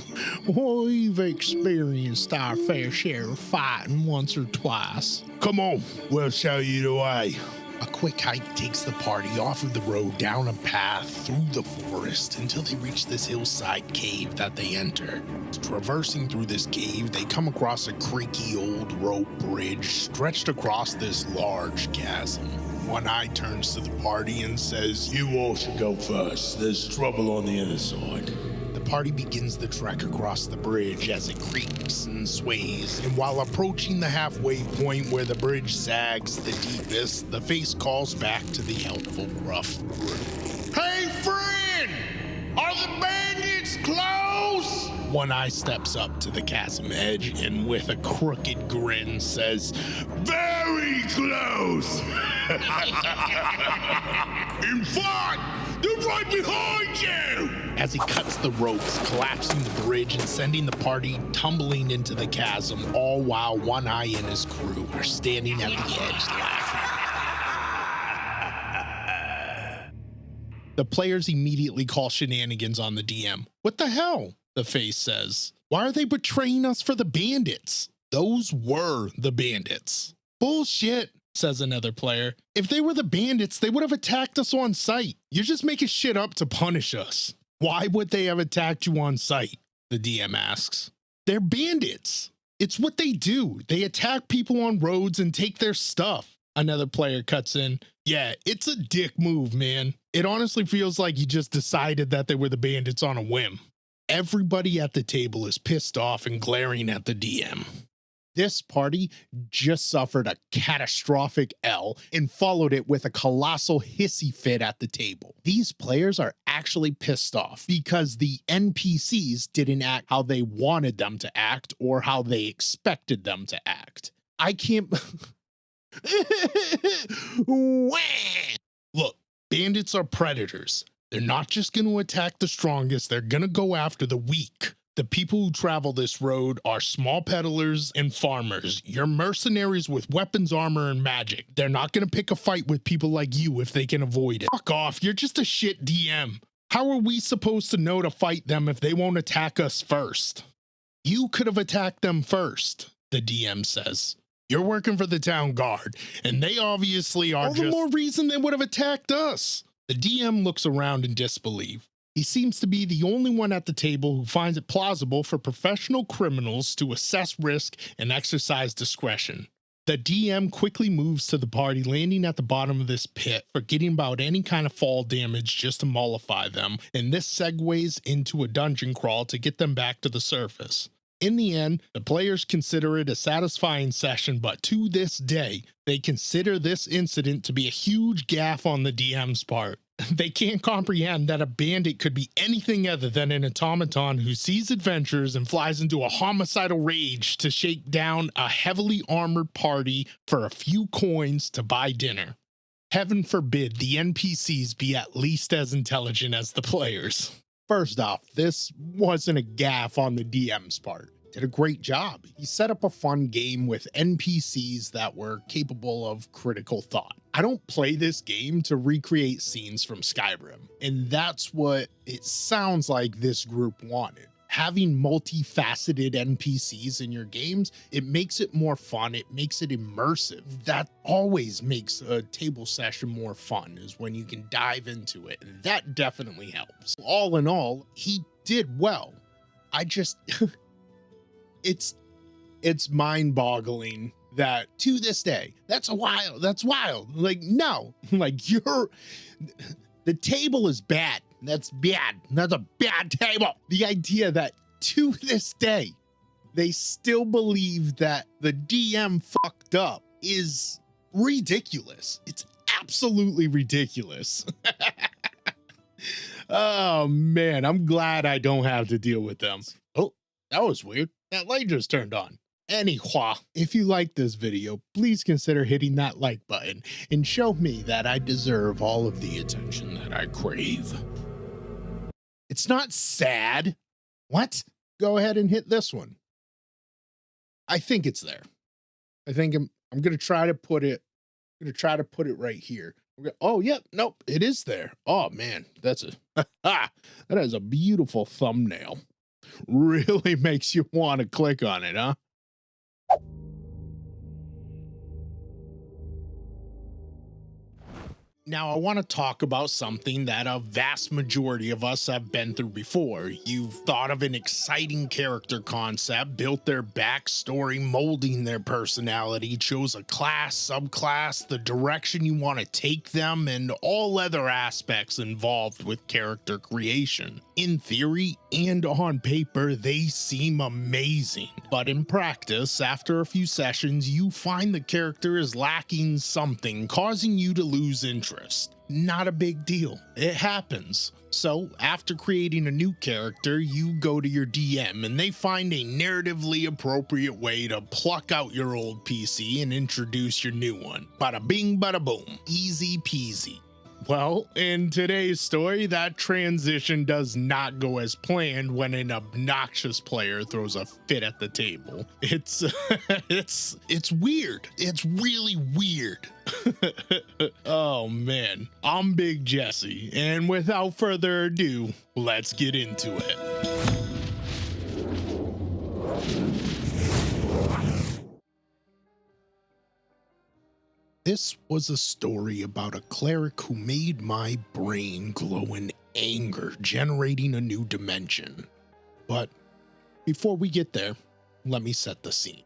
Well, we've experienced our fair share of fighting once or twice. Come on, we'll show you the way. A quick hike takes the party off of the road down a path through the forest until they reach this hillside cave that they enter. Traversing through this cave, they come across a creaky old rope bridge stretched across this large chasm. One Eye turns to the party and says, You all should go first. There's trouble on the other side. The party begins the trek across the bridge as it creaks and sways, and while approaching the halfway point where the bridge sags the deepest, the face calls back to the helpful gruff group. Hey, friend! Are the bandits close? One Eye steps up to the chasm edge and with a crooked grin says, Very close! In fact, they're right behind you! As he cuts the ropes, collapsing the bridge and sending the party tumbling into the chasm, all while One Eye and his crew are standing at the edge laughing. The players immediately call shenanigans on the DM. What the hell? The face says. Why are they betraying us for the bandits? Those were the bandits. Bullshit, says another player. If they were the bandits, they would have attacked us on sight. You're just making shit up to punish us. Why would they have attacked you on sight? The DM asks. They're bandits. It's what they do. They attack people on roads and take their stuff. Another player cuts in. Yeah, it's a dick move, man. It honestly feels like you just decided that they were the bandits on a whim. Everybody at the table is pissed off and glaring at the DM. This party just suffered a catastrophic L and followed it with a colossal hissy fit at the table. These players are actually pissed off because the NPCs didn't act how they wanted them to act or how they expected them to act. I can't... Look, bandits are predators. They're not just going to attack the strongest, they're going to go after the weak. The people who travel this road are small peddlers and farmers. You're mercenaries with weapons, armor, and magic. They're not going to pick a fight with people like you if they can avoid it. Fuck off, you're just a shit DM. How are we supposed to know to fight them if they won't attack us first? You could have attacked them first, the DM says. You're working for the town guard, and they obviously are all the more reason they would have attacked us. The DM looks around in disbelief. He seems to be the only one at the table who finds it plausible for professional criminals to assess risk and exercise discretion. The DM quickly moves to the party, landing at the bottom of this pit, forgetting about any kind of fall damage just to mollify them, and this segues into a dungeon crawl to get them back to the surface. In the end, the players consider it a satisfying session, but to this day, they consider this incident to be a huge gaffe on the DM's part. They can't comprehend that a bandit could be anything other than an automaton who sees adventures and flies into a homicidal rage to shake down a heavily armored party for a few coins to buy dinner. Heaven forbid the NPCs be at least as intelligent as the players. First off, this wasn't a gaffe on the DM's part. Did a great job. He set up a fun game with NPCs that were capable of critical thought. I don't play this game to recreate scenes from Skyrim, and that's what it sounds like this group wanted. Having multifaceted NPCs in your games, it makes it more fun, it makes it immersive. That always makes a table session more fun, is when you can dive into it, and that definitely helps. All in all, he did well. I just it's mind-boggling that to this day, that's wild. Like, no, like the table is bad. That's bad. That's a bad table. The idea that to this day, they still believe that the DM fucked up is ridiculous. It's absolutely ridiculous. Oh man, I'm glad I don't have to deal with them. Oh, that was weird. That light just turned on. Anyhow, if you like this video, please consider hitting that like button and show me that I deserve all of the attention that I crave. It's not sad. What? Go ahead and hit this one. I think it's there. I think I'm going to try to put it. I'm going to try to put it right here. Oh, yep. Yeah, nope. It is there. Oh man, that's that is a beautiful thumbnail. Really makes you want to click on it, huh? Now, I want to talk about something that a vast majority of us have been through before. You've thought of an exciting character concept, built their backstory, molding their personality, chose a class, subclass, the direction you want to take them, and all other aspects involved with character creation. In theory and on paper, they seem amazing. But in practice, after a few sessions, you find the character is lacking something, causing you to lose interest. Not a big deal. It happens. So after creating a new character, you go to your DM and they find a narratively appropriate way to pluck out your old PC and introduce your new one. Bada bing, bada boom. Easy peasy. Well, in today's story, that transition does not go as planned when an obnoxious player throws a fit at the table. It's weird. It's really weird. Oh man, I'm Big Jesse, and without further ado, let's get into it. This was a story about a cleric who made my brain glow in anger, generating a new dimension. But before we get there, let me set the scene.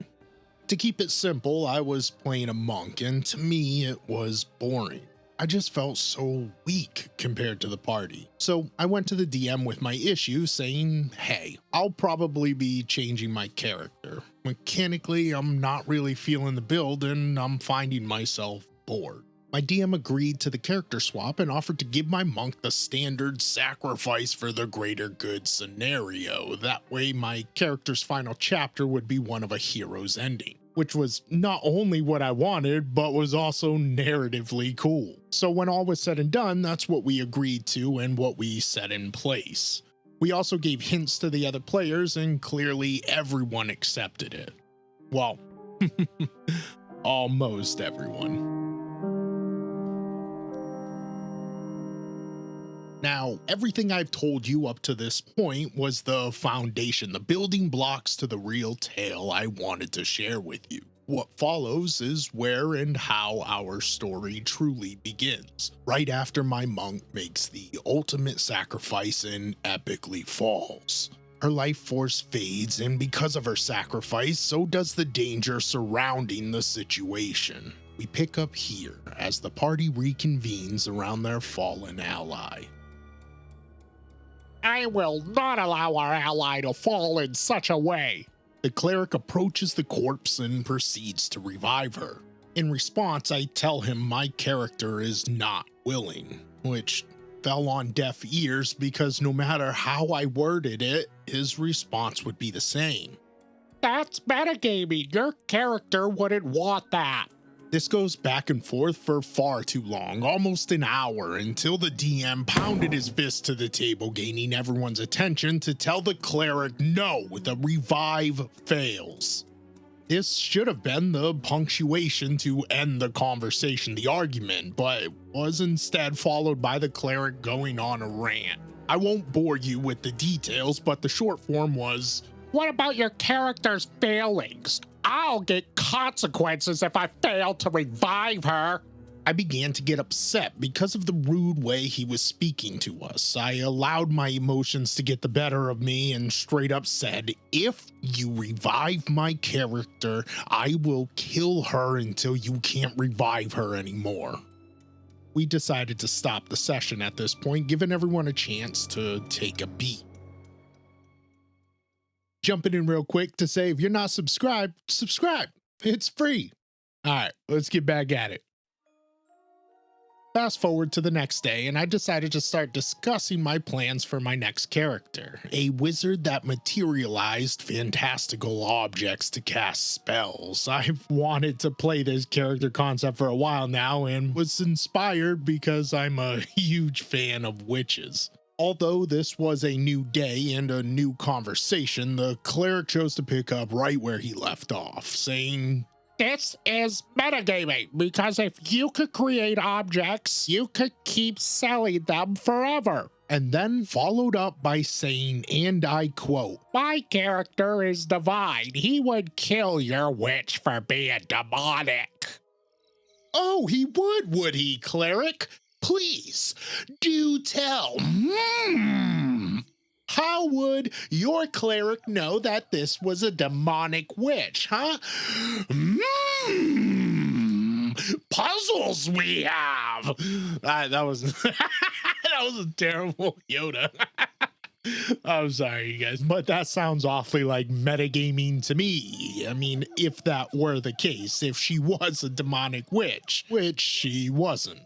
To keep it simple, I was playing a monk, and to me, it was boring. I just felt so weak compared to the party. So I went to the DM with my issue saying, hey, I'll probably be changing my character. Mechanically, I'm not really feeling the build and I'm finding myself bored. My DM agreed to the character swap and offered to give my monk the standard sacrifice for the greater good scenario. That way my character's final chapter would be one of a hero's ending, which was not only what I wanted, but was also narratively cool. So when all was said and done, that's what we agreed to and what we set in place. We also gave hints to the other players, and clearly everyone accepted it. Well, almost everyone. Now, everything I've told you up to this point was the foundation, the building blocks to the real tale I wanted to share with you. What follows is where and how our story truly begins, right after my monk makes the ultimate sacrifice and epically falls. Her life force fades, and because of her sacrifice, so does the danger surrounding the situation. We pick up here as the party reconvenes around their fallen ally. I will not allow our ally to fall in such a way. The cleric approaches the corpse and proceeds to revive her. In response, I tell him my character is not willing, which fell on deaf ears because no matter how I worded it, his response would be the same. That's metagaming. Your character wouldn't want that. This goes back and forth for far too long, almost an hour, until the DM pounded his fist to the table, gaining everyone's attention to tell the cleric no, the revive fails. This should have been the punctuation to end the conversation, the argument, but was instead followed by the cleric going on a rant. I won't bore you with the details, but the short form was, "What about your character's failings? I'll get consequences if I fail to revive her." I began to get upset because of the rude way he was speaking to us. I allowed my emotions to get the better of me and straight up said, "If you revive my character, I will kill her until you can't revive her anymore." We decided to stop the session at this point, giving everyone a chance to take a beat. Jumping in real quick to say, if you're not subscribed, subscribe. It's free. All right, let's get back at it. Fast forward to the next day, and I decided to start discussing my plans for my next character, a wizard that materialized fantastical objects to cast spells. I've wanted to play this character concept for a while now and was inspired because I'm a huge fan of witches. Although this was a new day and a new conversation, the cleric chose to pick up right where he left off, saying, "This is metagaming, because if you could create objects, you could keep selling them forever." and then followed up by saying, and I quote, "My character is divine. He would kill your witch for being demonic." "Oh, he would he, cleric? Please, do tell. How would your cleric know that this was a demonic witch, huh? Puzzles we have." That was that was a terrible Yoda. I'm sorry, you guys, but that sounds awfully like metagaming to me. I mean, if that were the case, if she was a demonic witch, which she wasn't.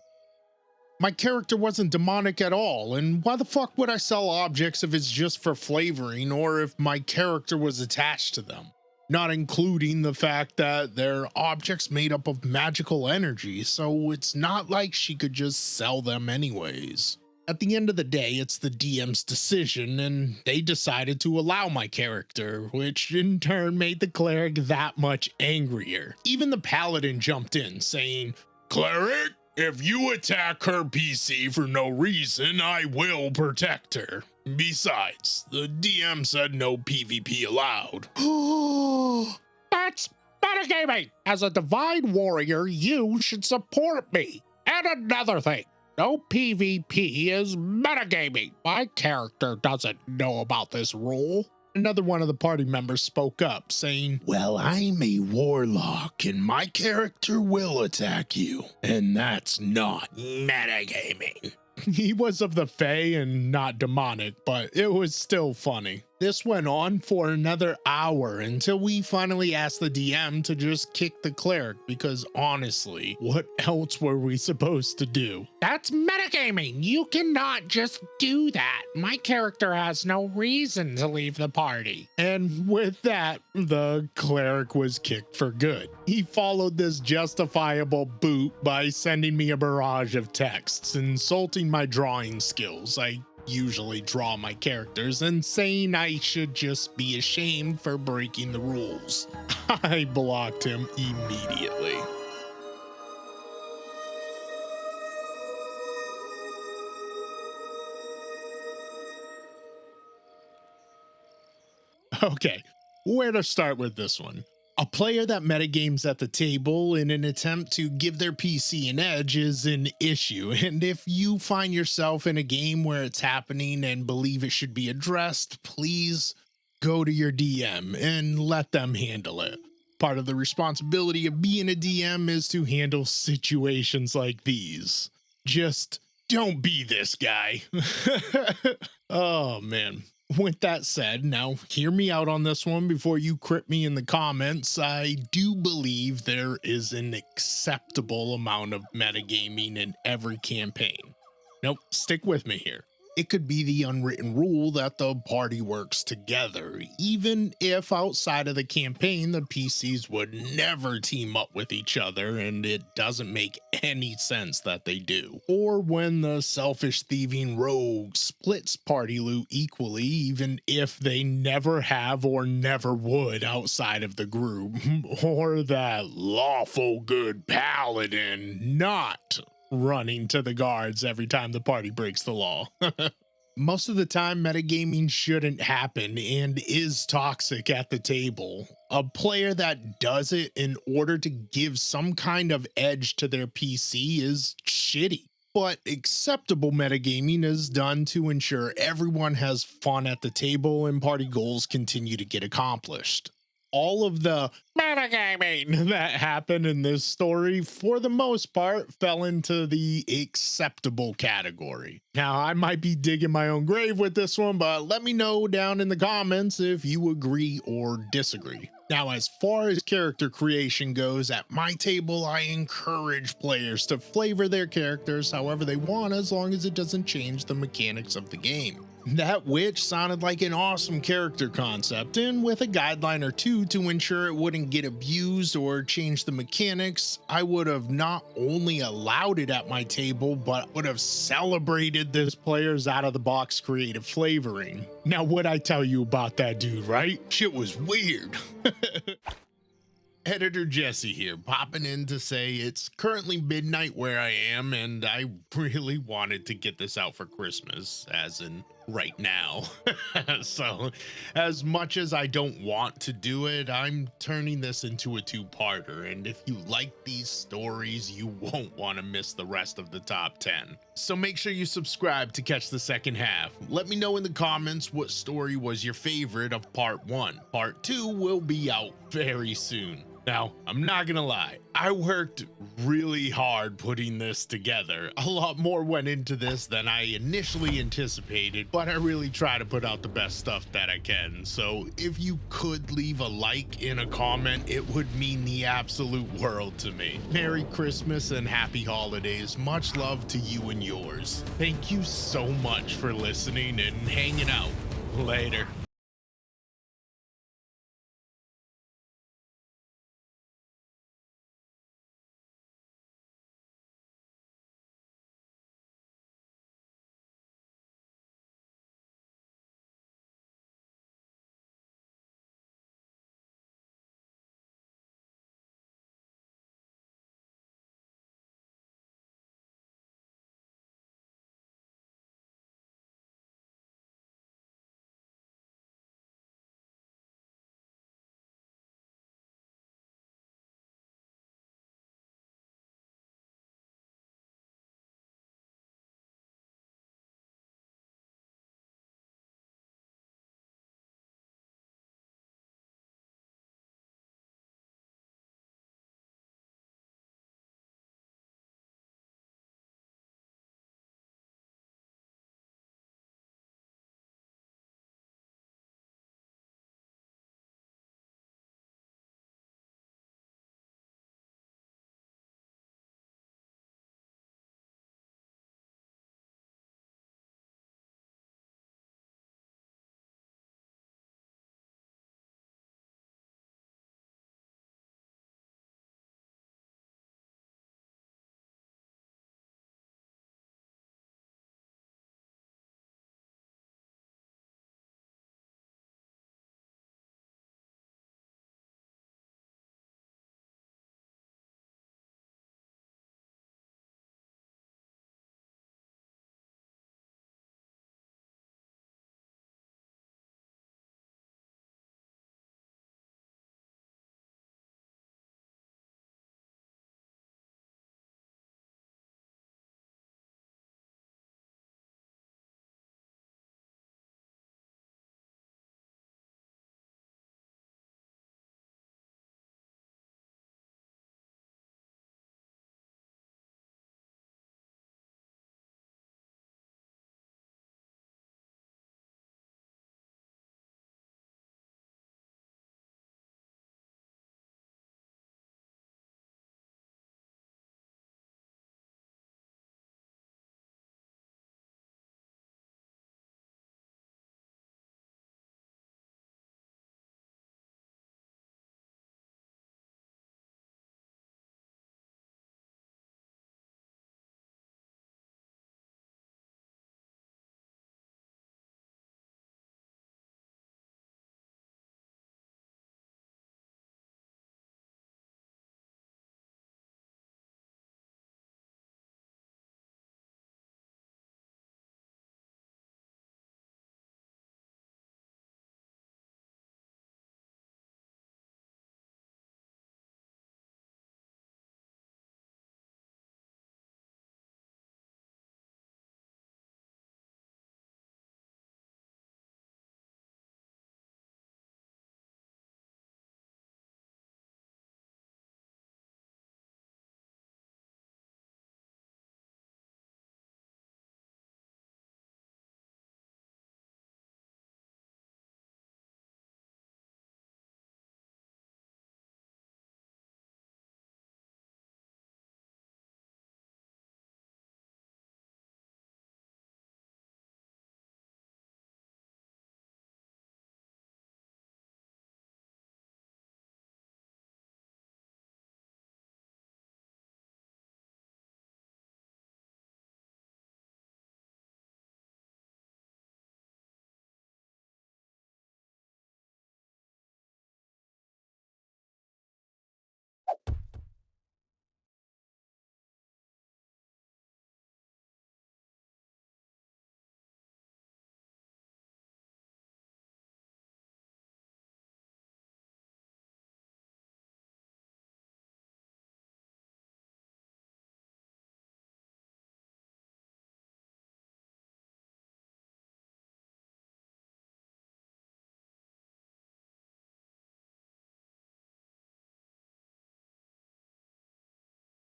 My character wasn't demonic at all, and why the fuck would I sell objects if it's just for flavoring or if my character was attached to them? Not including the fact that they're objects made up of magical energy, so it's not like she could just sell them anyways. At the end of the day, it's the DM's decision, and they decided to allow my character, which in turn made the cleric that much angrier. Even the paladin jumped in, saying, "Cleric, if you attack her PC for no reason, I will protect her. Besides, the DM said no PvP allowed." That's metagaming. As a divine warrior, you should support me. And another thing, no PvP is metagaming. My character doesn't know about this rule. Another one of the party members spoke up, saying, "Well, I'm a warlock, and my character will attack you, and that's not metagaming." He was of the Fae and not demonic, but it was still funny. This went on for another hour until we finally asked the DM to just kick the cleric because honestly, what else were we supposed to do? That's metagaming. You cannot just do that. My character has no reason to leave the party. And with that, the cleric was kicked for good. He followed this justifiable boot by sending me a barrage of texts, insulting my drawing skills. I usually draw my characters, and saying I should just be ashamed for breaking the rules. I blocked him immediately. Okay, where to start with this one? A player that metagames at the table in an attempt to give their PC an edge is an issue, and if you find yourself in a game where it's happening and believe it should be addressed, please go to your DM and let them handle it. Part of the responsibility of being a DM is to handle situations like these. Just don't be this guy. Oh man. With that said, now hear me out on this one before you crit me in the comments. I do believe there is an acceptable amount of metagaming in every campaign. Nope, stick with me here. It could be the unwritten rule that the party works together, even if outside of the campaign the PCs would never team up with each other and it doesn't make any sense that they do. Or when the selfish thieving rogue splits party loot equally, even if they never have or never would outside of the group. Or that lawful good paladin not running to the guards every time the party breaks the law. Most of the time, metagaming shouldn't happen and is toxic at the table. A player that does it in order to give some kind of edge to their PC is shitty. But acceptable metagaming is done to ensure everyone has fun at the table and party goals continue to get accomplished. All of the metagaming that happened in this story, for the most part, fell into the acceptable category. Now, I might be digging my own grave with this one, but let me know down in the comments if you agree or disagree. Now, as far as character creation goes, at my table, I encourage players to flavor their characters however they want, as long as it doesn't change the mechanics of the game. That witch sounded like an awesome character concept, and with a guideline or two to ensure it wouldn't get abused or change the mechanics, I would have not only allowed it at my table, but would have celebrated this player's out-of-the-box creative flavoring. Now, what'd I tell you about that dude, right? Shit was weird. Editor Jesse here, popping in to say it's currently midnight where I am, and I really wanted to get this out for Christmas, as in right now. So as much as I don't want to do it, I'm turning this into a two-parter, and if you like these stories, you won't want to miss the rest of the top 10. So make sure you subscribe to catch the second half. Let me know in the comments what story was your favorite of part 1. Part 2 will be out very soon. Now, I'm not gonna lie, I worked really hard putting this together. A lot more went into this than I initially anticipated, but I really try to put out the best stuff that I can. So if you could leave a like in a comment, it would mean the absolute world to me. Merry Christmas and happy holidays. Much love to you and yours. Thank you so much for listening and hanging out. Later.